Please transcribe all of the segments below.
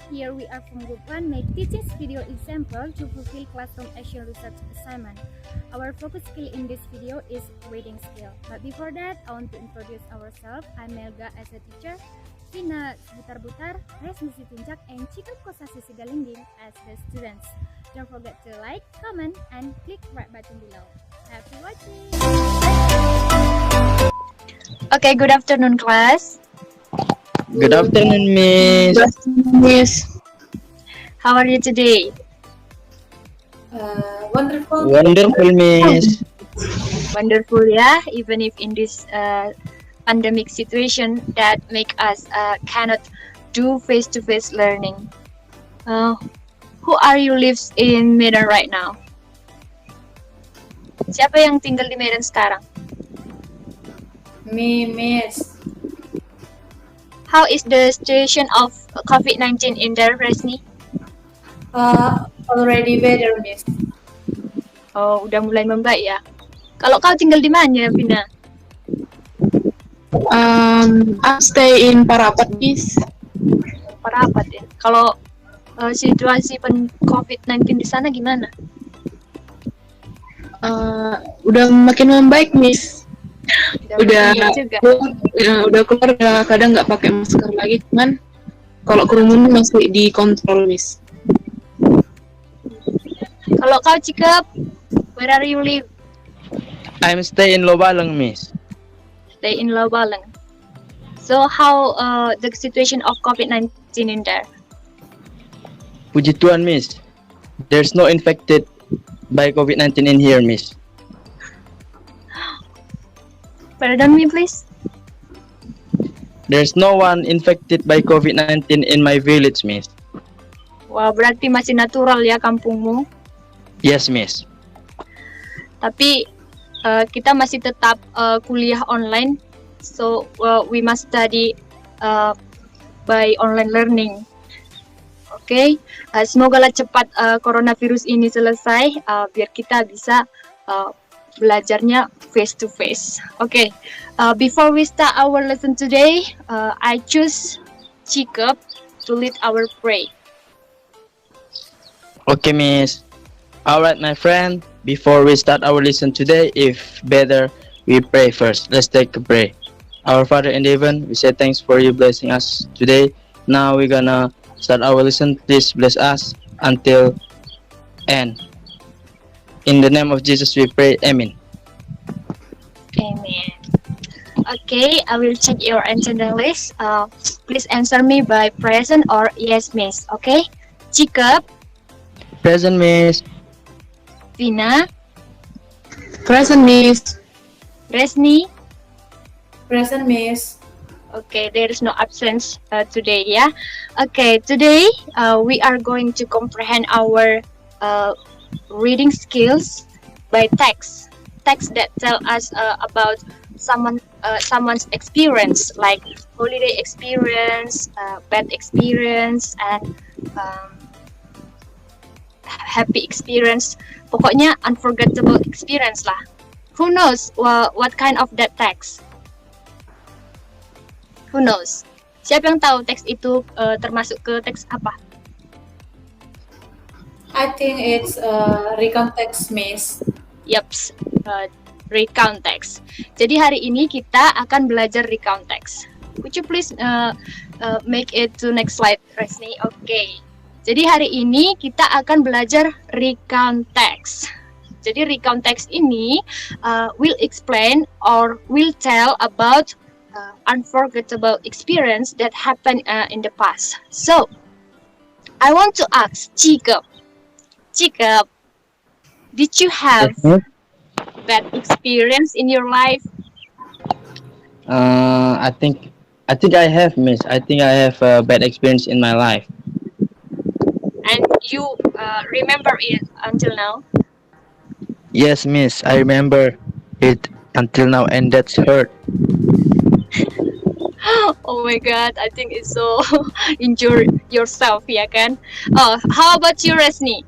Here we are from Group 1 make teaching video example to fulfill classroom action research assignment. Our focus skill in this video is reading skill. But before that, I want to introduce ourselves. I'm Melga as a teacher, Vina Butar-Butar, Resmi Sitinjak, and Cikap Kosasi Sigalingging as the students. Don't forget to like, comment, and click right button below. Happy watching! Okay, good afternoon, class. Good afternoon, Miss. Good afternoon, Miss. How are you today? Wonderful. Wonderful, Miss. Wonderful, yeah. Even if in this pandemic situation that make us cannot do face-to-face learning. Who are you lives in Medan right now? Siapa yang tinggal di Medan sekarang? Me, Miss. How is the situation of COVID-19 in there, Resni? Already better, Miss. Oh, udah mulai membaik ya. Kalau kau tinggal di mana, Vina? I stay in Parapat, Miss. Parapat ya. Kalau situasi COVID-19 di sana gimana? Udah makin membaik, Miss. Udah juga. udah keluar, kadang nggak pakai masker lagi, cuman kalau kerumunan masih dikontrol, Miss. Kalau kau Cikap, where are you live? I'm stay in Lobalang, Miss. Stay in Lobalang. So how the situation of COVID-19 in there? Puji Tuhan, Miss. There's no infected by COVID-19 in here, Miss. Pardon me, please. There's no one infected by COVID-19 in my village, Miss. Wah, berarti masih natural ya kampungmu. Yes, Miss. Tapi kita masih tetap kuliah online. So we must study by online learning. Oke, semoga lah cepat coronavirus ini selesai biar kita bisa belajarnya face to face. Okay, before we start our lesson today, I choose Cikap to lead our pray. Okay, Miss. Alright, my friend. Before we start our lesson today, if better, we pray first. Let's take a pray. Our Father in heaven, we say thanks for you blessing us today. Now we're gonna start our lesson. Please bless us until end. In the name of Jesus we pray, Amen. Amen. Okay, I will check your answer list. Please answer me by present or yes, miss. Okay, Cikap, Present, Miss. Vina, Present, Miss. Resni. Present, Miss. Okay, there is no absence today, yeah. Okay, today we are going to comprehend our reading skills by text that tell us about someone's experience, like holiday experience, bad experience, and happy experience. Pokoknya unforgettable experience lah. Who knows what kind of that text? Who knows? Siapa yang tahu teks itu termasuk ke teks apa? I think it's recount text, Miss. Yups, recount text. Jadi hari ini kita akan belajar recount text. Could you please make it to next slide, Resni? Okay. Jadi hari ini kita akan belajar recount text. Jadi recount text ini will explain or will tell about unforgettable experience that happened in the past. So, I want to ask Cikap, did you have bad experience in your life? I think I have, Miss. I think I have a bad experience in my life. And you remember it until now? Yes, Miss. I remember it until now, and that's hurt. Oh my God, I think it's so injure yourself, ya kan? Oh, how about you, Resni?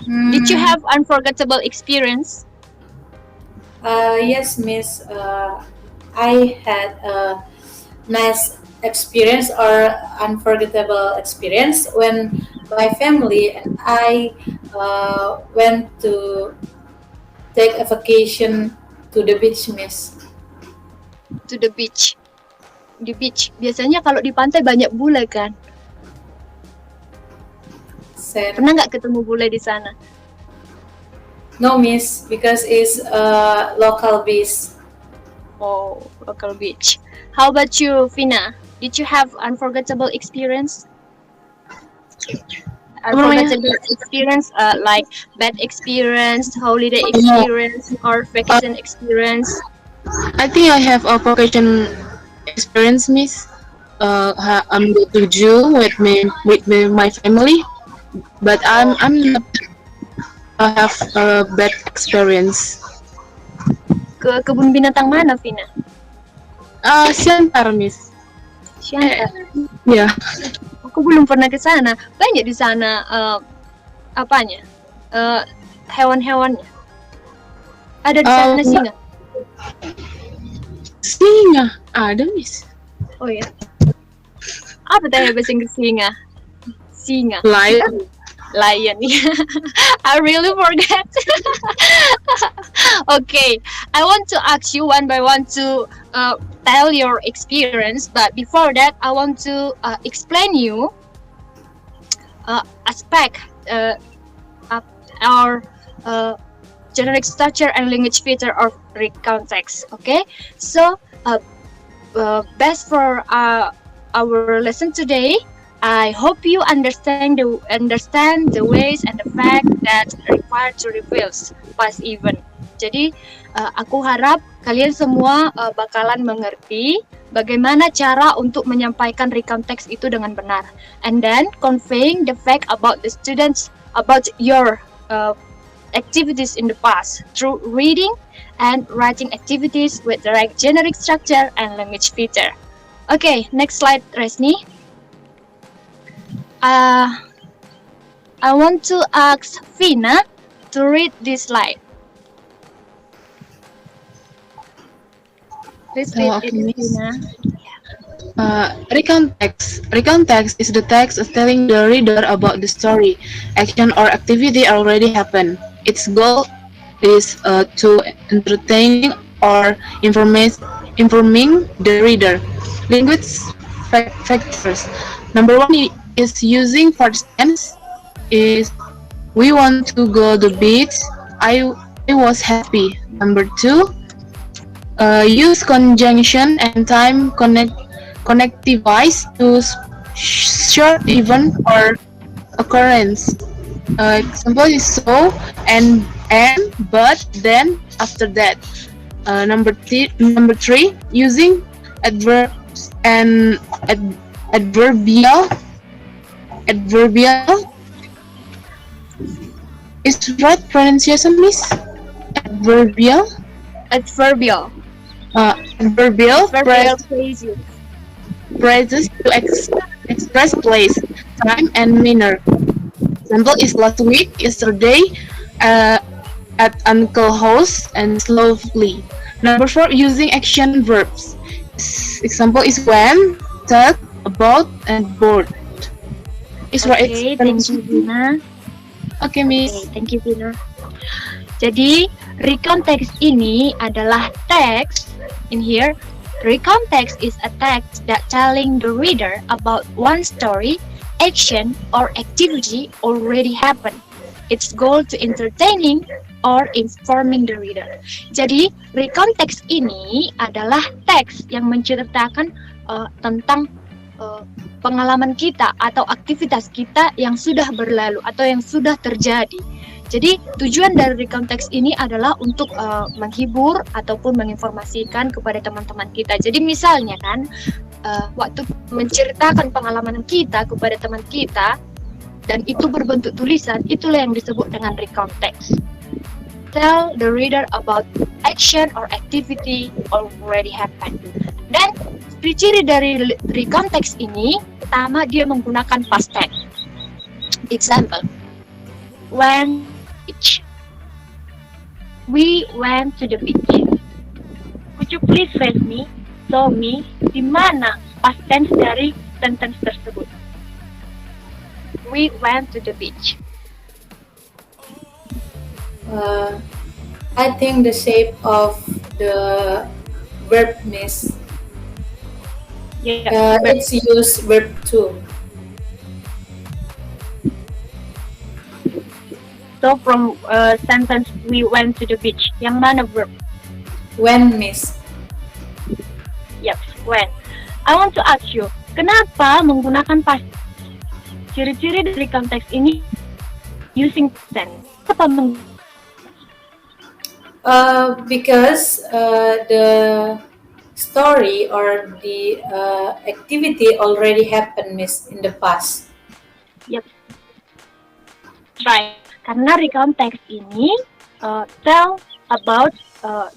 Did you have unforgettable experience? Yes, Miss. I had a nice experience or unforgettable experience when my family and I went to take a vacation to the beach, Miss. To the beach. Di beach. Biasanya kalau di pantai banyak bule kan? Said, Pernah nggak ketemu bule di sana? no, Miss, because it's a local beach. Oh, local beach. How about you, Vina? Did you have unforgettable experience? Unforgettable experience, like bad experience, holiday experience, or vacation experience? I think I have a vacation experience, Miss. I'm go to Jew with my family, but I'm not have a bad experience. Ke kebun binatang mana, Vina? Siantar, Miss. Siantar. Ya. Aku belum pernah ke sana. Banyak di sana apanya? Hewan-hewannya. Ada di sana singa? Singa ada, Miss. Oh ya. Apa tanya bahasa Inggris singa? Singa. Lion. Lion. I really forget. Okay, I want to ask you one by one to tell your experience, but before that, I want to explain you aspect our generic structure and language feature of read context. Okay, so best for our lesson today. I hope you understand the ways and the fact that required to reveal past event. Jadi aku harap kalian semua bakalan mengerti bagaimana cara untuk menyampaikan recount text itu dengan benar, and then conveying the fact about the students about your activities in the past through reading and writing activities with the right generic structure and language feature. Okay, next slide, Resni. I want to ask Vina to read this slide. Please read Okay, it, Miss. Vina. Recount text. Recount text is the text telling the reader about the story, action, or activity already happened. Its goal is to entertaining or informing the reader. Language factors. Number one is using past tense. Is we want to go to the beach. I was happy. Number two, use conjunction and time connectivize to short event or occurrence. Example is so and but then after that. Number three, using adverbs and adverbial. Is right pronunciation, Miss? Adverbial. Adverbial. Adverbial Phrases. phrases to express place, time, and manner. Example is last week, yesterday, at Uncle house, and slowly. Number four, using action verbs. Example is when, talk, about, and bored. Is right. Okay, thank you, Vina. Okay, Miss. Okay, thank you, Vina. Jadi, recount text ini adalah text in here. Recount text is a text that telling the reader about one story, action, or activity already happened. Its goal to entertaining or informing the reader. Jadi, recount text ini adalah teks yang menceritakan tentang pengalaman kita atau aktivitas kita yang sudah berlalu atau yang sudah terjadi. Jadi tujuan dari recount text ini adalah untuk menghibur ataupun menginformasikan kepada teman-teman kita. Jadi misalnya kan waktu menceritakan pengalaman kita kepada teman kita dan itu berbentuk tulisan, itulah yang disebut dengan recount text. Tell the reader about action or activity already happened. Dan ciri-ciri dari recount text ini, pertama dia menggunakan past tense. Example, when beach. We went to the beach. Could you please show me di mana past tense dari sentence tersebut. We went to the beach. I think the shape of the verb, Miss. Yeah, It's use verb to. so from sentence we went to the beach. Yang mana verb? When, Miss. Yes, when. I want to ask you, kenapa menggunakan past? Ciri-ciri dari konteks ini using tense. Apa Because the story or the activity already happened, Miss, in the past. Yep. Right. Karena recount text ini tell about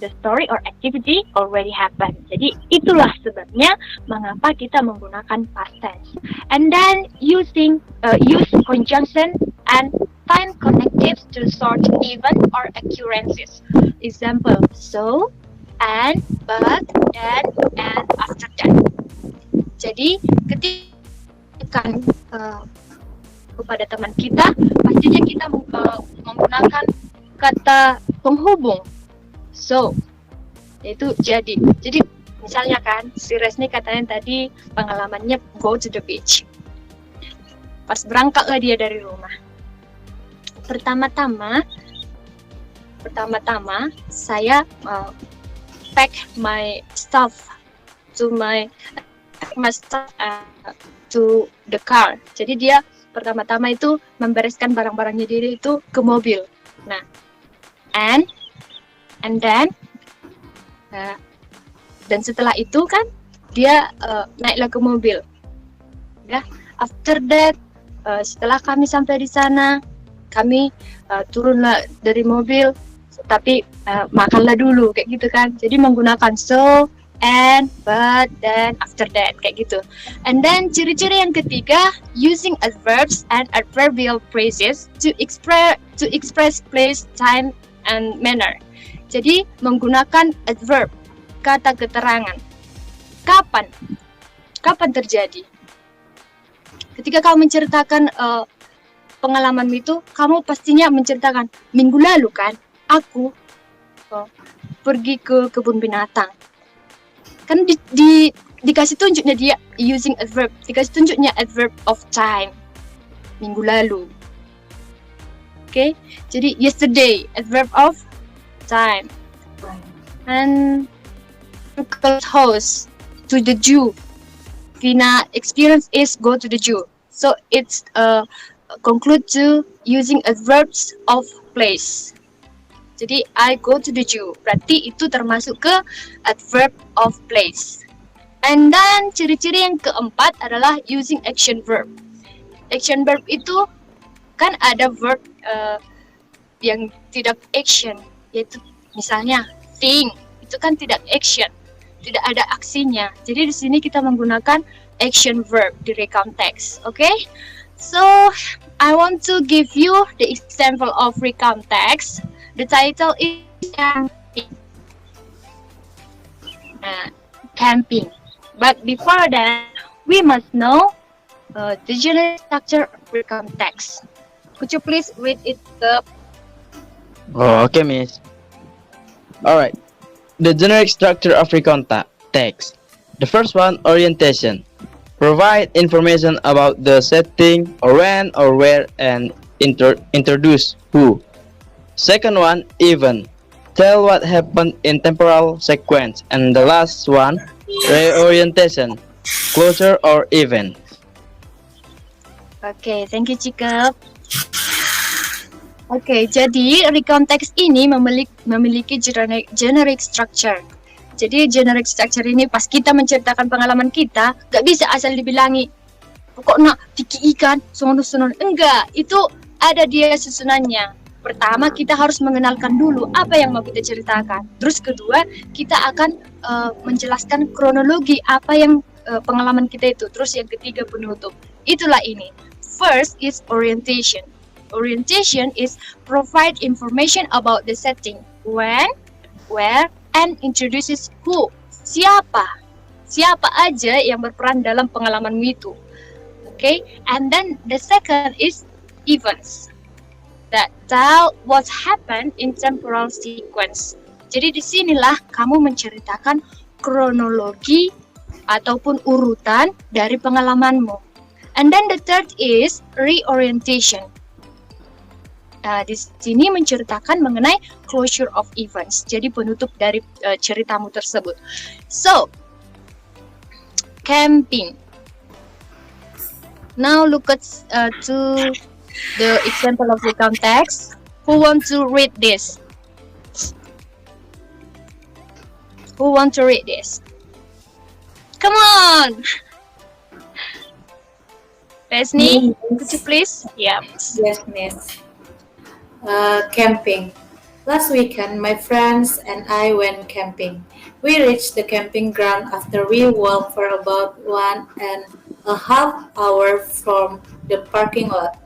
the story or activity already happened. Jadi itulah sebabnya mengapa kita menggunakan past tense. And then use conjunction and time connectives to sort event or occurrences. Example, so, and, but, then, and after that. Jadi ketika kepada teman kita, pastinya kita menggunakan kata penghubung. So, yaitu jadi. Jadi misalnya kan, si Resni katanya tadi pengalamannya go to the beach. Pas berangkatlah dia dari rumah. Pertama-tama saya pack my stuff to the car. Jadi dia pertama-tama itu membereskan barang-barangnya diri itu ke mobil. Nah, and then dan setelah itu kan dia naiklah ke mobil. Ya, after that setelah kami sampai di sana, kami turunlah dari mobil, tapi makanlah dulu kayak gitu kan. Jadi menggunakan so, and, but, then, after that kayak gitu. And then ciri-ciri yang ketiga, using adverbs and adverbial phrases to express place, time, and manner. Jadi menggunakan adverb, kata keterangan. Kapan terjadi? Ketika kamu menceritakan pengalamanmu itu, kamu pastinya menceritakan minggu lalu kan, aku pergi ke kebun binatang. Kan dikasih tunjuknya dia using adverb, dikasih tunjuknya adverb of time, minggu lalu. Okay, jadi yesterday, adverb of time. And uncle's house, to the zoo. Vina experience is go to the zoo. So it's conclude to using adverbs of place. Jadi I go to the zoo, berarti itu termasuk ke adverb of place. And then ciri-ciri yang keempat adalah using action verb. Action verb itu kan ada verb yang tidak action, yaitu misalnya think, itu kan tidak action, tidak ada aksinya. Jadi di sini kita menggunakan action verb di recount text. Okay? So I want to give you the example of recount text. The title is camping. But before that, we must know the general structure of recount text. Could you please read it up? Oh, okay, Miss. All right. The generic structure of recount text. The first one, orientation. Provide information about the setting, or when, or where, and introduce who. Second one, event. Tell what happened in temporal sequence. And the last one, reorientation. Closure or event. Okay, thank you, Cikep. Oke, jadi recount text ini memiliki generic structure. Jadi generic structure ini pas kita menceritakan pengalaman kita, gak bisa asal dibilangi pokoknya tiki ikan, sono. Enggak, itu ada dia susunannya. Pertama, kita harus mengenalkan dulu apa yang mau kita ceritakan. Terus kedua, kita akan menjelaskan kronologi apa yang pengalaman kita itu. Terus yang ketiga, penutup. Itulah ini. First is orientation. Orientation is provide information about the setting, when, where, and introduces who. Siapa siapa aja yang berperan dalam pengalamanmu itu. Okay, and then the second is events that tell what happened in temporal sequence. Jadi disinilah kamu menceritakan kronologi ataupun urutan dari pengalamanmu. And then the third is reorientation. Di sini menceritakan mengenai closure of events. Jadi penutup dari ceritamu tersebut. So, camping. Now look at to the example of the context. Who want to read this? Who want to read this? Come on! Resni, could you please? Yeah. Yes, Miss. Camping. Last weekend, my friends and I went camping. We reached the camping ground after we walked for about 1.5 hours from the parking lot.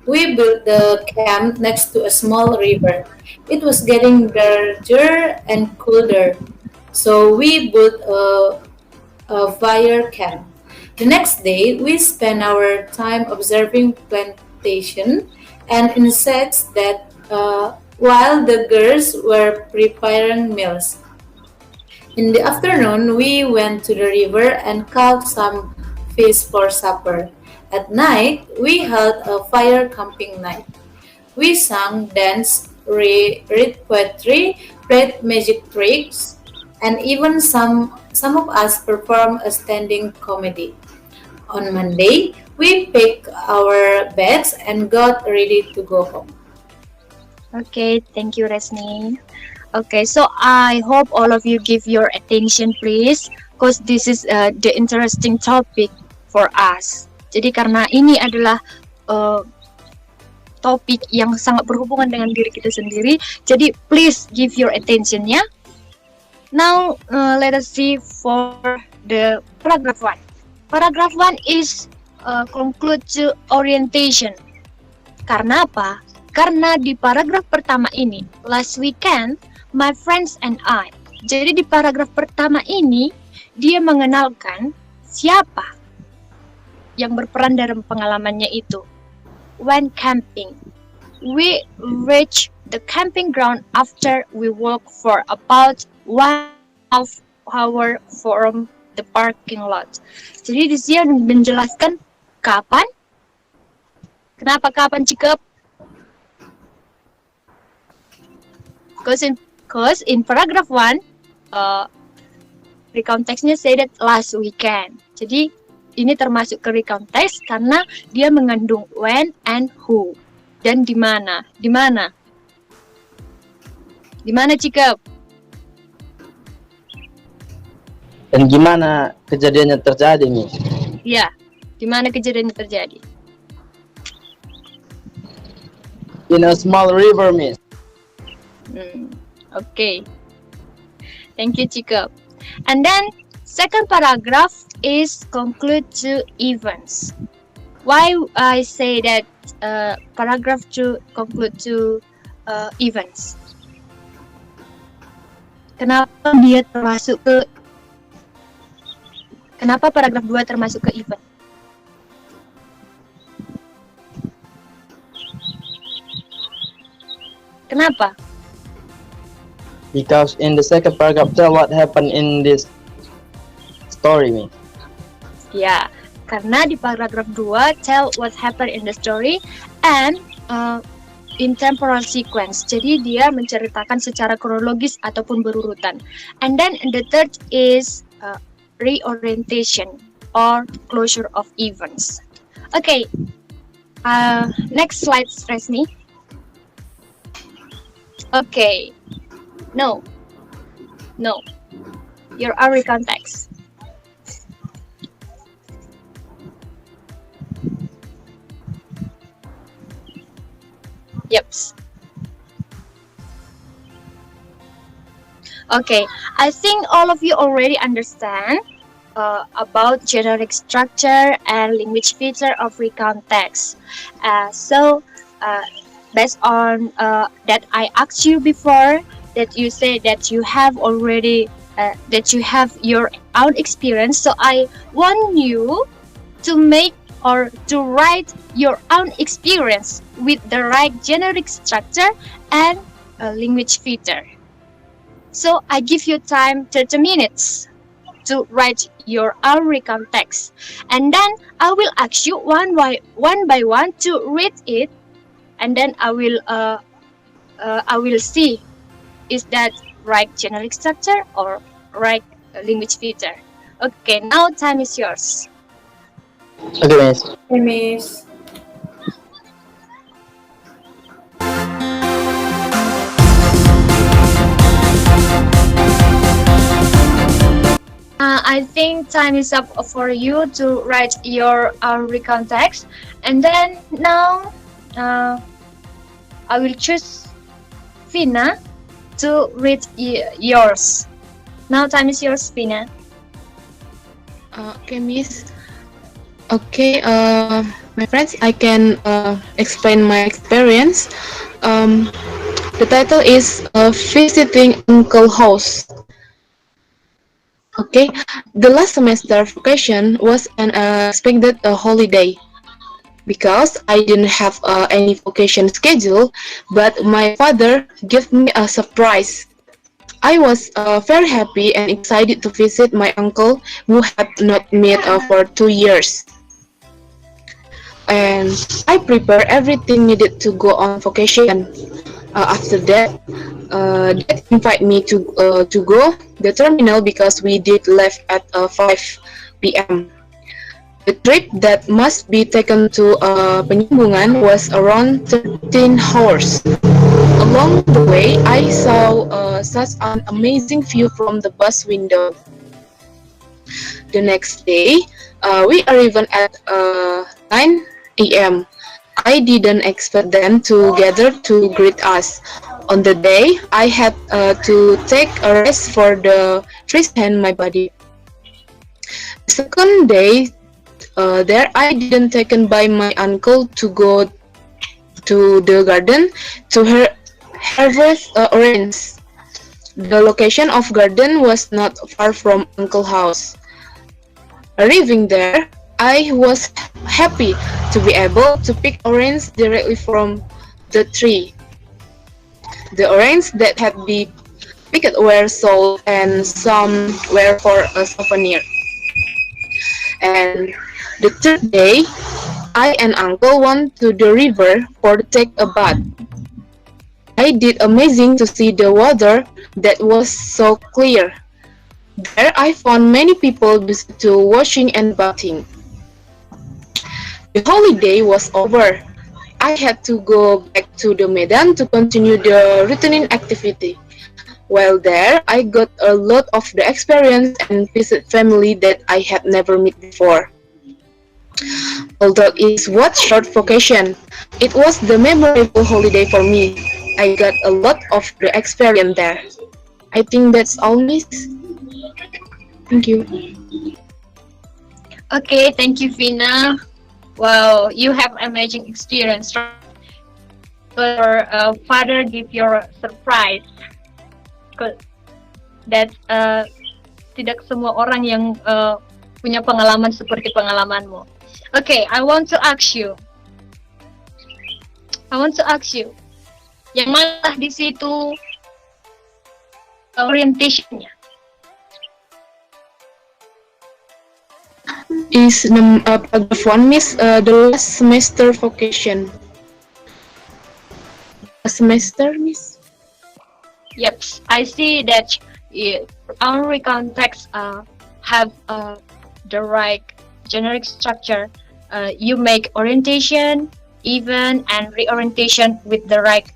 We built the camp next to a small river. It was getting larger and colder, so we built a fire camp. The next day, we spent our time observing plantation and insects that while the girls were preparing meals. In the afternoon, we went to the river and caught some fish for supper. At night, we held a fire camping night. We sang, danced, read poetry, played magic tricks, and even some of us performed a standing comedy. On Monday, we picked our bags and got ready to go home. Okay, thank you, Resni. Okay, so I hope all of you give your attention, please, because this is the interesting topic for us. Jadi karena ini adalah topik yang sangat berhubungan dengan diri kita sendiri, jadi please give your attention ya. Now let us see for the paragraph 1. Paragraph 1 is conclude to orientation. Karena apa? Karena di paragraf pertama ini, last weekend, my friends and I. Jadi di paragraf pertama ini, dia mengenalkan siapa yang berperan dalam pengalamannya itu. When camping, we reach the camping ground after we walk for about 1.5 hour from the parking lot. Jadi di sini menjelaskan kapan. Kenapa kapan, Cikep? Because in paragraph 1, recount text-nya say that last weekend. Jadi ini termasuk ke recount text karena dia mengandung when and who dan di mana. Di mana? Di mana, Cikep? Dan gimana kejadiannya terjadi nih? Ya, di mana kejadiannya terjadi? In a small river, Miss. Okay. Thank you, Cikep. And then second paragraph is conclude to events. Why I say that paragraph 2 conclude to events? Kenapa dia termasuk ke? Kenapa paragraf 2 termasuk ke event? Kenapa? Because in the second paragraph tell what happened in this story, Miss. Ya, karena di paragraf 2 tell what happened in the story and in temporal sequence. Jadi dia menceritakan secara kronologis ataupun berurutan. And then the third is reorientation or closure of events. Okay, next slide, Resni. Okay, no, your are context. Yep. Okay, I think all of you already understand about generic structure and language feature of recount text. So based on that I asked you before, that you say that you have already that you have your own experience. So I want you to make or to write your own experience with the right generic structure and language filter. So I give you time 30 minutes to write your own recount text, and then I will ask you one by one to read it, and then I will see is that right generic structure or right language filter. Okay, now time is yours. Okay, Miss. Okay, Miss. I think time is up for you to write your recount text, and then now I will choose Vina to read yours. Now time is yours, Vina. Okay, Miss. Okay, my friends, I can explain my experience. The title is Visiting Uncle House. Okay, the last semester vacation was an expected holiday because I didn't have any vacation schedule, but my father gave me a surprise. I was very happy and excited to visit my uncle who had not met for 2 years. And I prepared everything needed to go on vacation. After that, Dad invited me to go the terminal because we did left at 5 p.m. The trip that must be taken to Penyambungan was around 13 hours. Along the way, I saw such an amazing view from the bus window. The next day, we arrived at 9 a.m. I didn't expect them to gather to greet us. On the day, I had to take a rest for the trees and my body. The second day, there I didn't taken by my uncle to go to the garden to harvest orange. The location of garden was not far from Uncle's house. Arriving there, I was happy to be able to pick orange directly from the tree. The orange that had been picked were sold and some were for a souvenir. And the third day, I and Uncle went to the river for to take a bath. I did amazing to see the water that was so clear. There I found many people busy to washing and bathing. The holiday was over. I had to go back to the Medan to continue the routine activity. While there, I got a lot of the experience and visit family that I had never met before. Although it was short vacation, it was the memorable holiday for me. I got a lot of the experience there. I think that's all, Miss. Thank you. Okay, thank you, Vina. Wow, you have amazing experience, right? Your father give your surprise. That tidak semua orang yang punya pengalaman seperti pengalamanmu. Okay, I want to ask you. Yang mana di situ orientation-nya? Is paragraph 1, Miss, the last semester vacation. A semester, Miss? Yep, I see that our recount text have the right generic structure. You make orientation, even, and reorientation with the right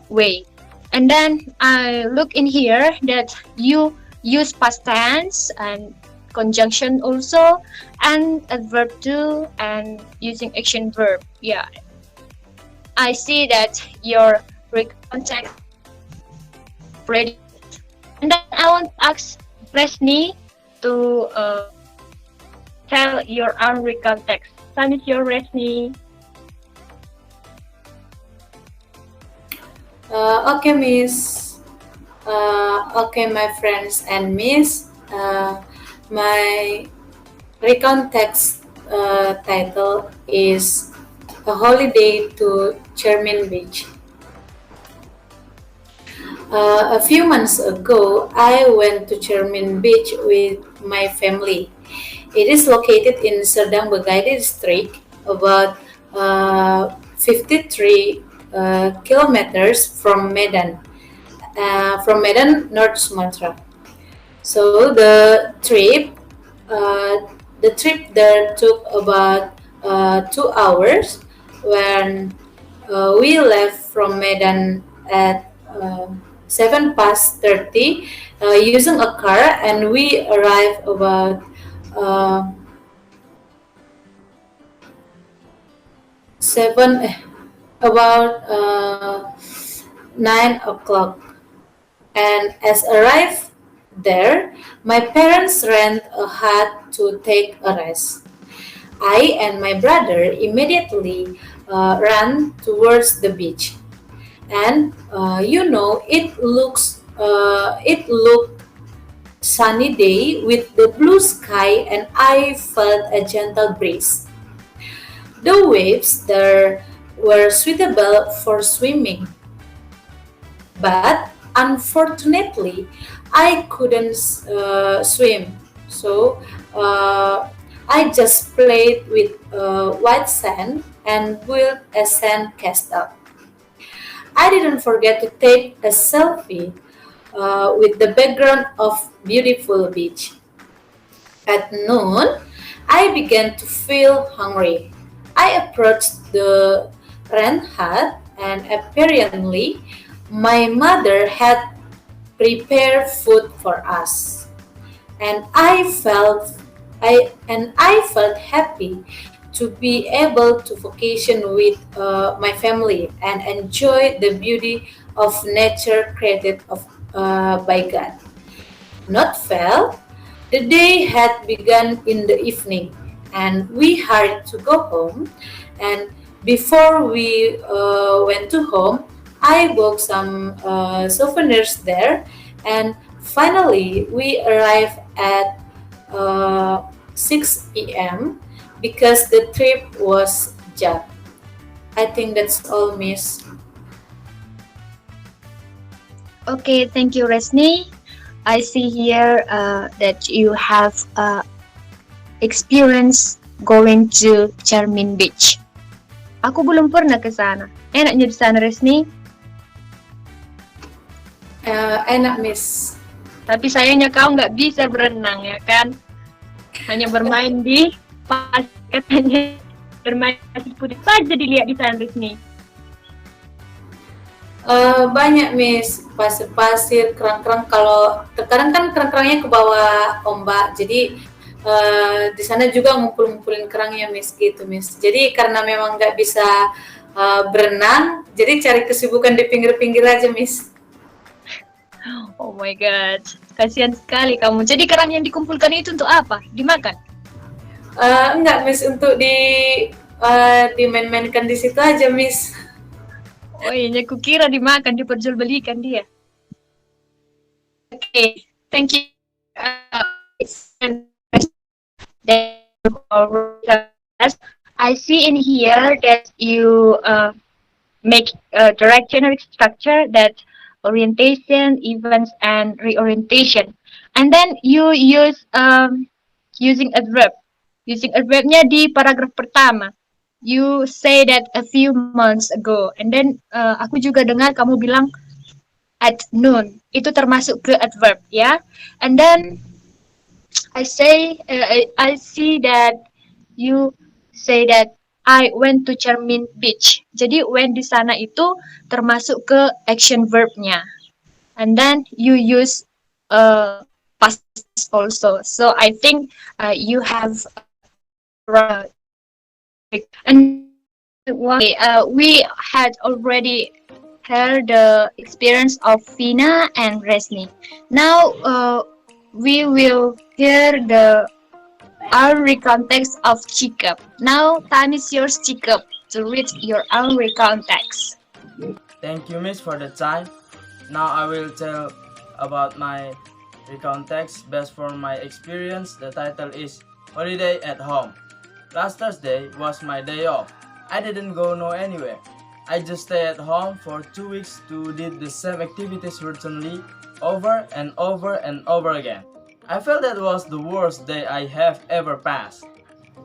way. And then I look in here that you use past tense and conjunction also, and adverb too, and using action verb. Yeah, I see that your recount text ready. And then I want to ask Resni to tell your own recount text. Time is your Resni. Okay, Miss. Okay, my friends and Miss, my recount text title is A Holiday to Chermin Beach. A few months ago, I went to Chermin Beach with my family. It is located in Serdang Begaidi district, about 53 kilometers from Medan, North Sumatra. So the trip there took about 2 hours. When we left from Medan at 7 past 30 using a car, and we arrived uh, seven about 9 o'clock. And as arrived there, my parents rent a hut to take a rest. I and my brother immediately ran towards the beach, and it looked sunny day with the blue sky, and I felt a gentle breeze. The waves there were suitable for swimming, but unfortunately, I couldn't swim. So I just played with white sand and built a sand castle. I didn't forget to take a selfie with the background of beautiful beach. At noon, I began to feel hungry. I approached the rent hut, and apparently my mother had prepared food for us. And I felt happy to be able to vacation with my family and enjoy the beauty of nature created by God. Not fell. The day had begun in the evening, and we hurried to go home. And before we went to home, I bought some souvenirs there, and finally we arrived at 6 p.m. because the trip was jam. I think that's all, Miss. Okay, thank you, Resni. I see here that you have experience going to Chermin Beach. Aku belum pernah ke sana. Enaknya di sana, Resni. Enak, Miss. Tapi sayangnya kau nggak bisa berenang, ya kan? Hanya bermain di pasir, katanya bermain pasir putih saja dilihat di sana, Resni. Banyak, Miss, pasir-pasir, kerang-kerang. Kalau sekarang kan kerang-kerangnya ke bawah ombak, jadi di sana juga ngumpul-ngumpulin kerangnya, Miss, gitu, Miss. Jadi karena memang nggak bisa berenang, jadi cari kesibukan di pinggir-pinggir aja, Miss. Oh my god, kasihan sekali kamu. Jadi kerang yang dikumpulkan itu untuk apa? Dimakan? Enggak, Miss, untuk dimain-mainkan di situ aja, Miss. Oh iya, aku kira dimakan, diperjualbelikan dia. Okay, thank you. I see in here that you make a direct generic structure that orientation, events, and reorientation. And then you use using adverb. Using adverbnya di paragraf pertama. You say that a few months ago. And then aku juga dengar kamu bilang at noon. Itu termasuk ke adverb, ya. And then I see that you say that I went to Chermin Beach. Jadi when di sana itu termasuk ke action verbnya. And then you use past also. So I think you have and we had already heard the experience of Vina and Resli. Now we will hear our recontext of Chikup. Now time is yours, Chikup, to read your own recontext. Thank you, Miss, for the time. Now I will tell about my recount text based from my experience. The title is Holiday at Home. Last Thursday was my day off. I didn't go anywhere. I just stayed at home for 2 weeks to did the same activities routinely over and over and over again. I felt that was the worst day I have ever passed.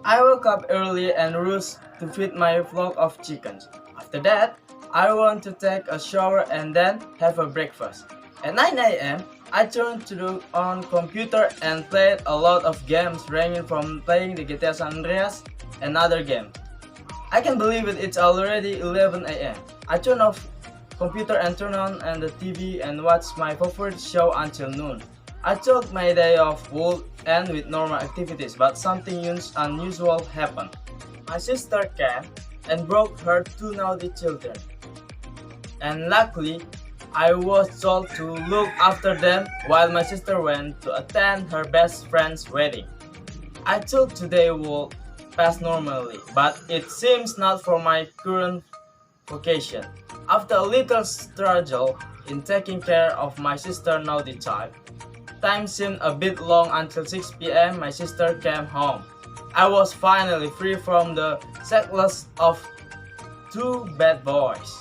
I woke up early and rushed to feed my flock of chickens. After that, I want to take a shower and then have a breakfast. At 9 a.m., I turned to the on computer and played a lot of games ranging from playing the GTA San Andreas and other games. I can believe it, it's already 11 a.m. I turn off computer and turn on the TV and watch my favorite show until noon. I thought my day off would end with normal activities, but something unusual happened. My sister came and brought her two naughty children. And luckily, I was told to look after them while my sister went to attend her best friend's wedding. I thought today would pass normally, but it seems not for my current vocation. After a little struggle in taking care of my sister's naughty child, time seemed a bit long until 6 p.m. my sister came home. I was finally free from the shackles of two bad boys.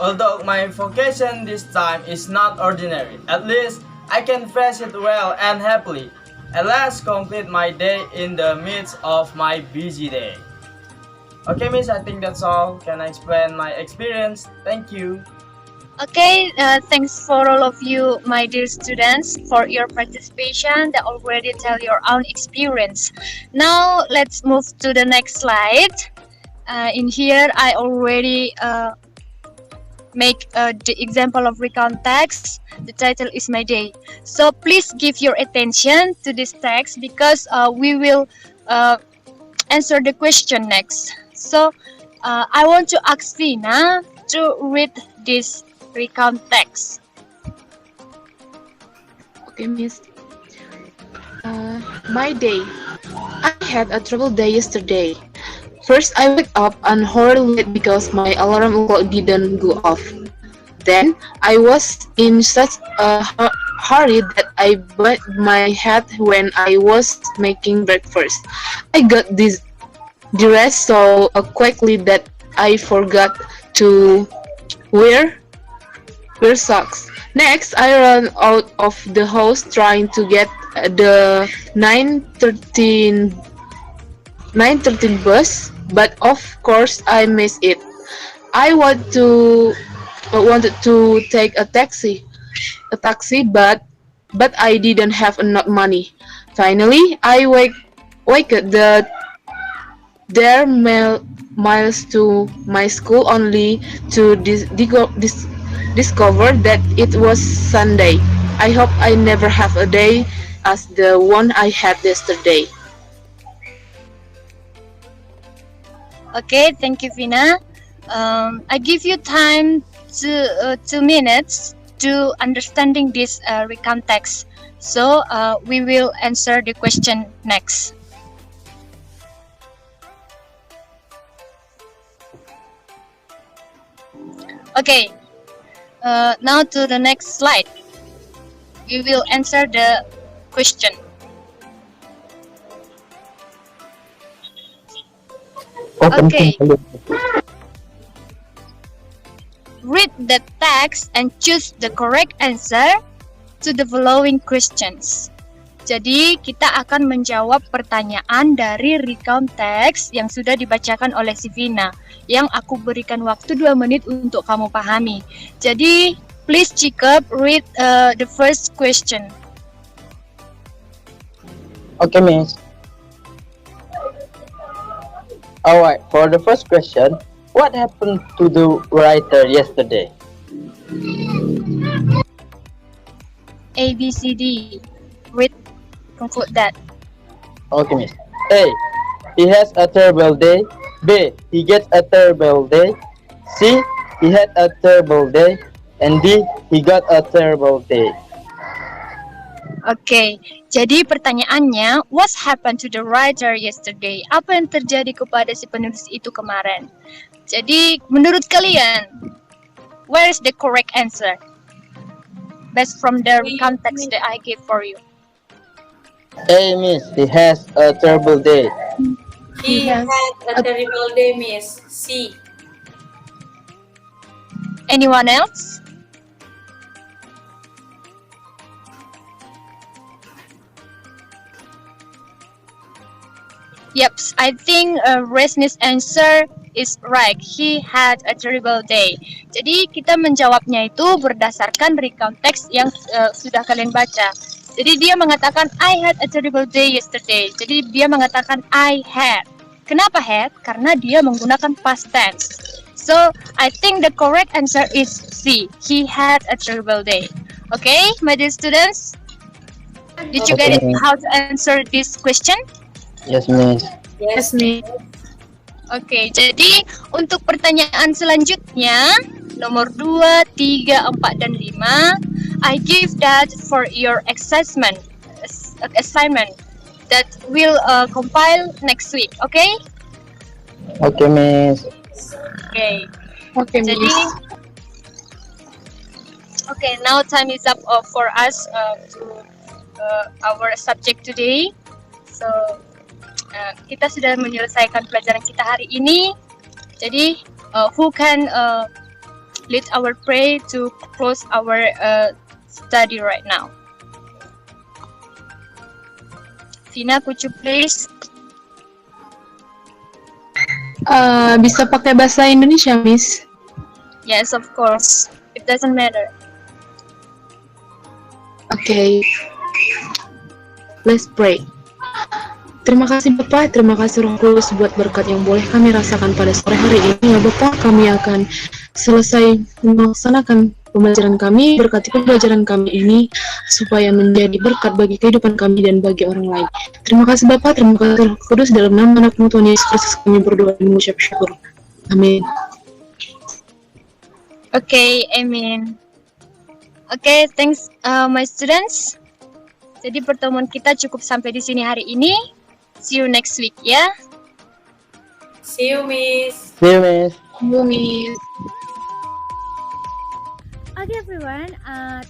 Although my vocation this time is not ordinary, at least I can face it well and happily. At last complete my day in the midst of my busy day. Okay, Miss, I think that's all. Can I explain my experience? Thank you. Okay, thanks for all of you, my dear students, for your participation that already tell your own experience. Now, let's move to the next slide. In here, I already make the example of recount text. The title is My Day. So please give your attention to this text because we will answer the question next. So I want to ask Vina to read this recount text. Okay, Miss. My day. I had a troubled day yesterday. First, I wake up and hurried late because my alarm clock didn't go off. Then, I was in such a hurry that I butt my head when I was making breakfast. I got dressed so quickly that I forgot to wear socks. Next, I ran out of the house trying to get the 9:13 bus, but of course I missed it. I wanted to take a taxi, but I didn't have enough money. Finally, I waked there miles to my school only to discover that it was Sunday. I hope I never have a day as the one I had yesterday. Okay, thank you, Vina. I give you time to 2 minutes to understanding this recount text. So we will answer the question next. Okay, now to the next slide. We will answer the question. Okay. Read the text and choose the correct answer to the following questions. Jadi, kita akan menjawab pertanyaan dari recount text yang sudah dibacakan oleh si Vina, yang aku berikan waktu 2 menit untuk kamu pahami. Jadi, please Jacob, read the first question. Okay, Miss. Alright, for the first question, what happened to the writer yesterday? A, B, C, D. Read, conclude that. Okay, Miss. A. He has a terrible day. B. He gets a terrible day. C. He had a terrible day. And D. He got a terrible day. Oke, jadi pertanyaannya, what happened to the writer yesterday? Apa yang terjadi kepada si penulis itu kemarin? Jadi, menurut kalian, where is the correct answer? based from the context that I gave for you. Hey, miss, he has a terrible day. He had a terrible day, Miss. C. Anyone else? Yep, I think Resni's answer is right. He had a terrible day. Jadi kita menjawabnya itu berdasarkan recount text yang sudah kalian baca. Jadi dia mengatakan I had a terrible day yesterday. Jadi dia mengatakan I had. Kenapa had? Karena dia menggunakan past tense. So I think the correct answer is C. He had a terrible day. Okay, my dear students, did you get it? How to answer this question? Yes, miss. Yes, Miss. Oke, jadi untuk pertanyaan selanjutnya, nomor 2, 3, 4, dan 5, I give that for your assignment that will compile next week, okay? Okay, miss. Okay. Okay, Jadi, Miss. okay, now time is up for us to our subject today. So, kita sudah menyelesaikan pelajaran kita hari ini. Jadi, who can lead our prayer to close our study right now? Vina, could you please? Bisa pakai bahasa Indonesia, Miss? Yes, of course. It doesn't matter. Okay. Let's pray. Terima kasih Bapak, terima kasih Roh Kudus buat berkat yang boleh kami rasakan pada sore hari ini. Ya Bapak, kami akan selesai melaksanakan pembelajaran kami, berkati pembelajaran kami ini supaya menjadi berkat bagi kehidupan kami dan bagi orang lain. Terima kasih Bapak, terima kasih Roh Kudus, dalam nama anak-Mu Tuhan Yesus Kristus kami berdoa dan mengucap syukur. Amin. Okay, amen. Okay, thanks my students. Jadi pertemuan kita cukup sampai di sini hari ini. See you next week, ya. See you, Miss. See you, miss. You, Miss. Okay everyone,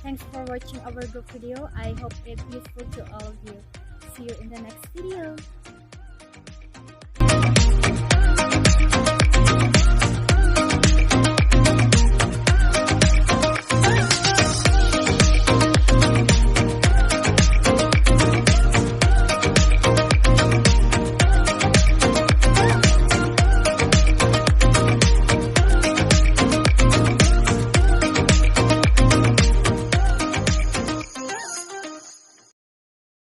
thanks for watching our group video. I hope it's useful to all of you. See you in the next video.